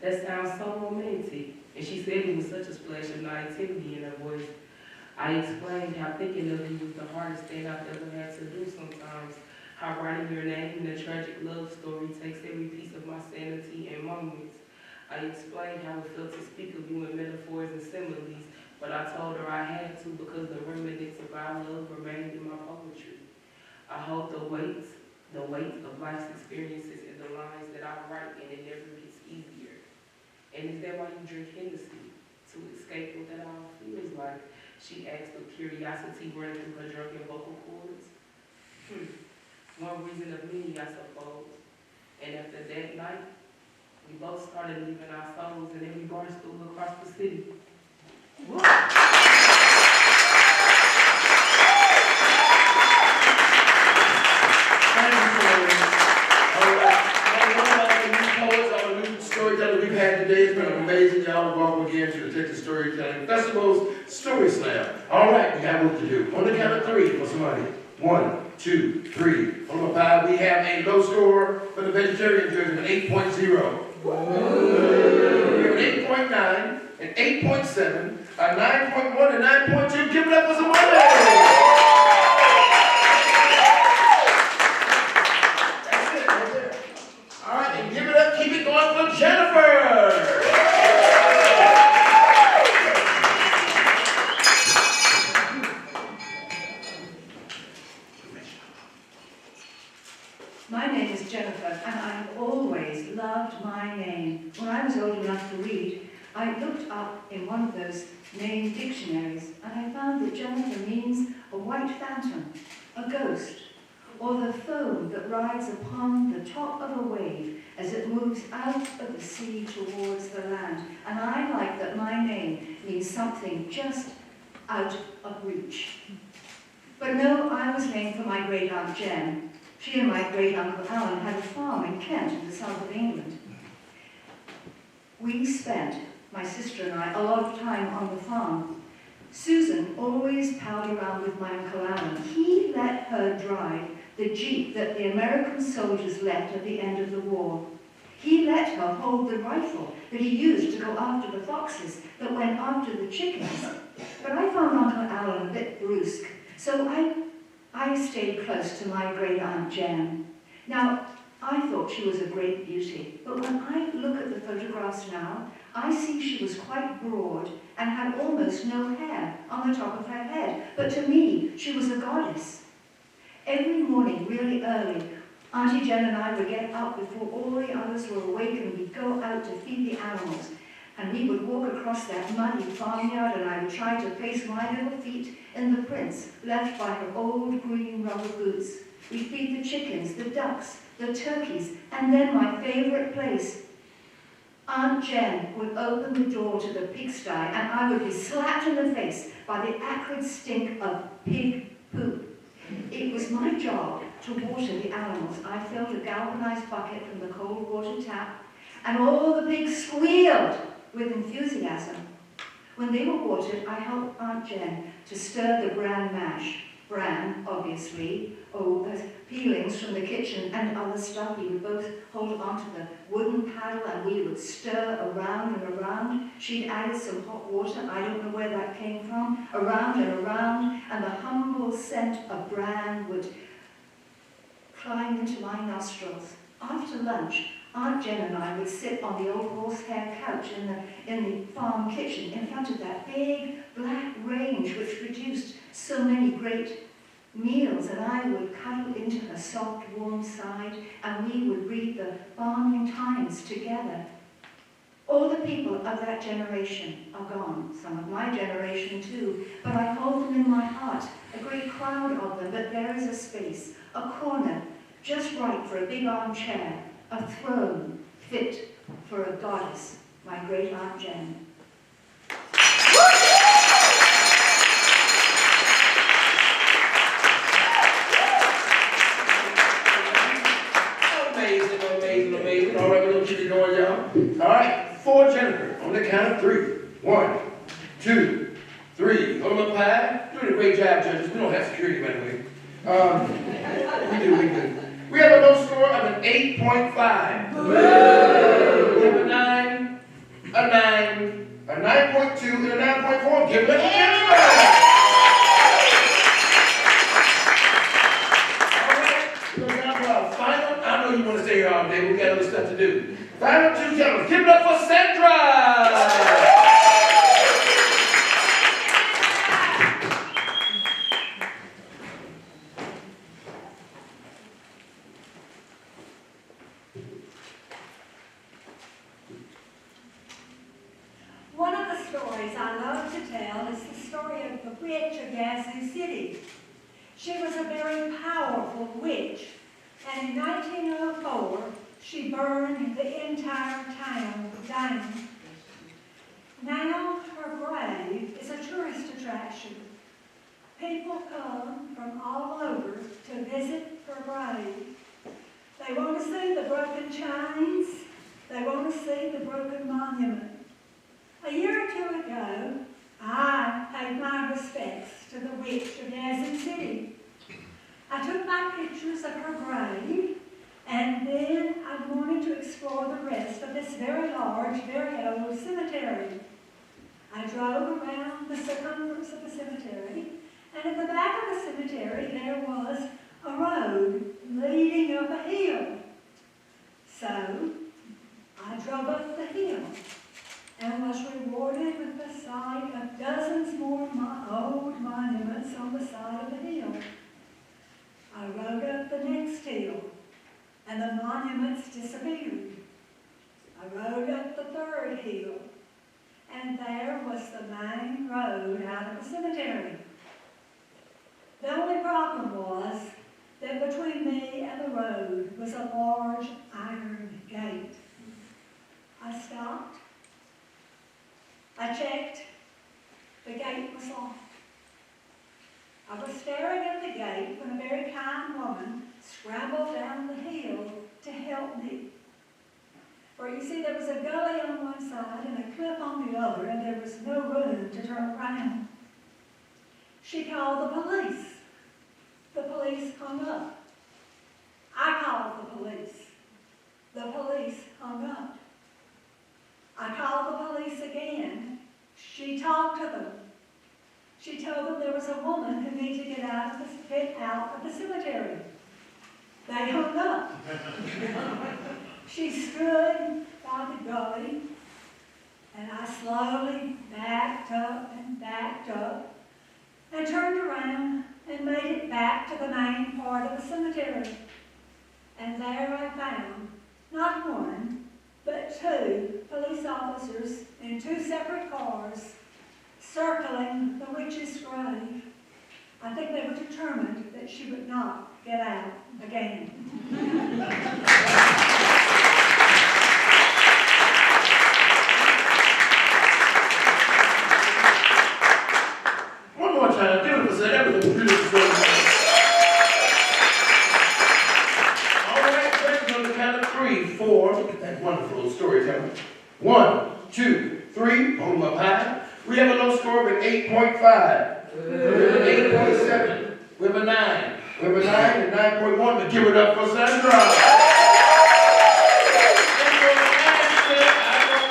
Speaker 13: That sounds so romantic. And she said it with such a splash of naivety in her voice. I explained how thinking of you was the hardest thing I've ever had to do sometimes. How writing your name in a tragic love story takes every piece of my sanity and moments. I explained how it felt to speak of you in metaphors and similes, but I told her I had to because the remnants of our love remained in my poetry. I hold the weight of life's experiences in the lines that I write, and it never gets easier. And is that why you drink Hennessy? To escape what that all feels like? She asked with curiosity running through her drunken vocal cords. One reason of many, I suppose. And after that night, we both started leaving our souls in every bar stool across the city.
Speaker 3: storytelling we've had today. It's been amazing. Y'all welcome again to the Texas Storytelling Festival's Story Slam. All right, we got work to do. On the count of three for somebody. 1, 2, 3. On the pie, we have a low score for the vegetarian judge of an 8.0. We have an 8.9, an 8.7, a 9.1, and 9.2. Give it up for somebody. That's it, right there. All right, and give it up, keep it going for Jennifer.
Speaker 14: My name is Jennifer, and I've always loved my name. When I was old enough to read, I looked up in one of those name dictionaries, and I found that Jennifer means a white phantom, a ghost, or the foam that rides upon the top of a wave as it moves out of the sea towards the land. And I like that my name means something just out of reach. But no, I was named for my great-aunt Jen. She and my great-uncle Alan had a farm in Kent in the south of England. We spent, my sister and I, a lot of time on the farm. Susan always palled around with my Uncle Alan. He let her drive the jeep that the American soldiers left at the end of the war. He let her hold the rifle that he used to go after the foxes that went after the chickens. But I found Uncle Alan a bit brusque, so I stayed close to my great-aunt Jan. Now, I thought she was a great beauty, but when I look at the photographs now, I see she was quite broad and had almost no hair on the top of her head. But to me, she was a goddess. Every morning, really early, Auntie Jen and I would get up before all the others were awake, and we'd go out to feed the animals. And we would walk across that muddy farmyard, and I would try to place my little feet in the prints left by her old green rubber boots. We'd feed the chickens, the ducks, the turkeys, and then my favorite place. Aunt Jen would open the door to the pigsty, and I would be slapped in the face by the acrid stink of pig poop. It was my job to water the animals. I filled a galvanized bucket from the cold water tap, and all the pigs squealed with enthusiasm. When they were watered, I helped Aunt Jen to stir the bran mash. Bran, obviously, peelings from the kitchen and other stuff. We would both hold onto the wooden paddle, and we would stir around and around. She'd added some hot water, I don't know where that came from, around and around, and the humble scent of bran would climb into my nostrils. After lunch, Aunt Jen and I would sit on the old horsehair couch in the farm kitchen in front of that big black range which produced so many great meals, and I would cuddle into her soft, warm side, and we would read the Farming Times together. All the people of that generation are gone, some of my generation too, but I hold them in my heart, a great crowd of them, but there is a space, a corner, just right for a big armchair, a throne fit for a goddess, my great Aunt Jen.
Speaker 3: Amazing, amazing, amazing. All right, we're gonna keep it going, y'all. All right, for Jennifer, on the count of 3. 1, 2, 3. Hold them up high. Doing a great job, judges. We don't have security, by the way. We do. We have a low score of an 8.5. We have a 9, a 9.2, and a 9.4. Give it up for Jennifer. All right, we're going to have our final. I know you want to stay here all day. We got other stuff to do. Final 2 gentlemen. Give it up for Sandra.
Speaker 10: One of the stories I love to tell is the story of the witch of Yazoo City. She was a very powerful witch, and in 1904, she burned the entire town down. Now her grave is a tourist attraction. People come from all over to visit her grave. They want to see the broken chains,
Speaker 15: They want to see the broken monument. A year or two ago, I paid my respects to the witch of Yazoo City. I took my pictures of her grave, and then I wanted to explore the rest of this very large, very old cemetery. I drove around the circumference of the cemetery, and at the back of the cemetery there was a road leading up a hill. So I drove up the hill and was rewarded with the sight of dozens more old monuments on the side of the hill. I rode up the next hill, and the monuments disappeared. I rode up the third hill, and there was the main road out of the cemetery. The only problem was that between me and the road was a large iron gate. I stopped. I checked. The gate was locked. I was staring at the gate when a very kind woman scrambled down the hill to help me. For you see, there was a gully on one side and a cliff on the other, and there was no room to turn around. She called the police. The police hung up. I called the police. The police hung up. I called the police again. She talked to them. She told them there was a woman who needed to get out of the cemetery. They hung up. She stood by the gully, and I slowly backed up and turned around and made it back to the main part of the cemetery. And there I found not one, but two police officers in two separate cars circling the witch's grave. I think they were determined that she would not get out again.
Speaker 3: One more time, give it a second. That was a beautiful story. All right, friends, on the count of 3, 4. That's wonderful storytelling. 1, 2, 3. Hold them up high. We have a low score of an 8.5. We have an 8.7. We have a 9. We have a 9 and 9.1. But give it up for Sandra. I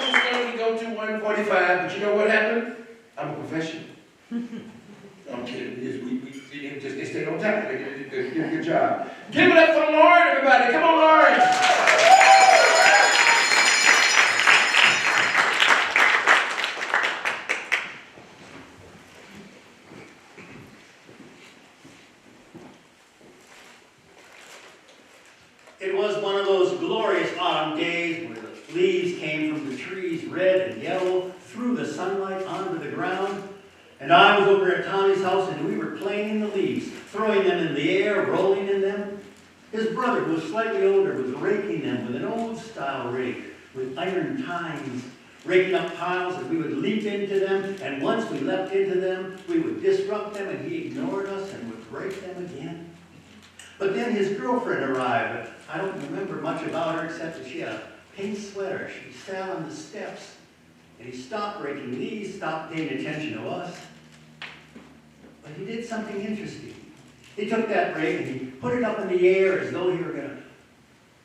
Speaker 3: was going to go to 145, but you know what happened? I'm a professional. I'm kidding. We just they stayed on time. They did a good job. Give it up for Lauren, everybody. Come on, Lauren.
Speaker 16: It was one of those glorious autumn days where the leaves came from the trees, red and yellow, through the sunlight onto the ground. And I was over at Tommy's house, and we were playing in the leaves, throwing them in the air, rolling in them. His brother, who was slightly older, was raking them with an old-style rake with iron tines, raking up piles, and we would leap into them, and once we leapt into them, we would disrupt them, and he ignored us and would break them again. But then his girlfriend arrived. I don't remember much about her except that she had a pink sweater. She sat on the steps, and he stopped raking these, stopped paying attention to us. But he did something interesting. He took that rake and he put it up in the air as though he were going to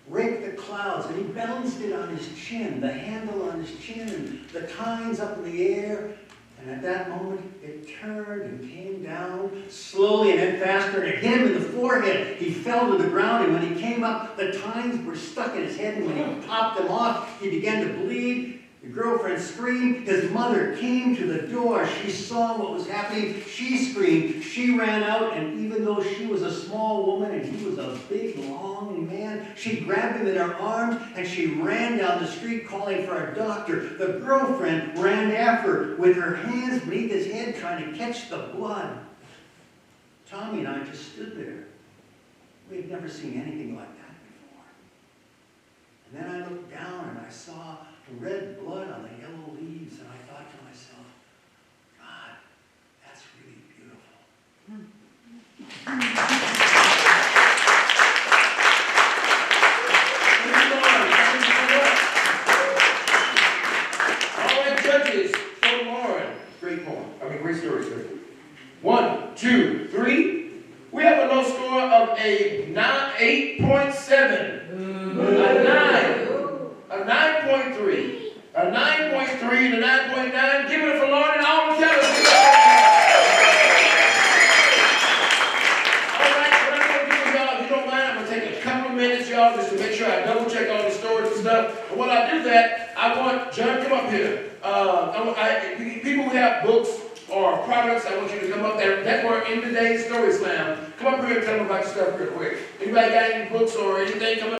Speaker 16: rake the clouds, and he balanced it on his chin, the handle on his chin, and the tines up in the air. And at that moment, it turned and came down slowly and then faster, and it hit him in the forehead. He fell to the ground, and when he came up, the tines were stuck in his head, and when he popped them off, he began to bleed. The girlfriend screamed. His mother came to the door. She saw what was happening. She screamed. She ran out, and even though she was a small woman and he was a big, long man, she grabbed him in her arms and she ran down the street calling for a doctor. The girlfriend ran after her with her hands beneath his head trying to catch the blood. Tommy and I just stood there. We had never seen anything like that before. And then I looked down and I saw red blood on the yellow leaves, and I thought to myself, God, that's really beautiful.
Speaker 3: great stories, sir. 1, 2, 3. We have a low score of a 8.7. A 9.3. A 9.3 and a 9.9. Give it up for Lauren and all the tellers. All right, what I'm going to do, y'all, if you don't mind, I'm going to take a couple of minutes, y'all, just to make sure I double check all the stories and stuff. And when I do that, I want John, come up here. People who have books or products, I want you to come up there that were in today's Story Slam. Come up here and tell them about your stuff real quick. Anybody got any books or anything coming?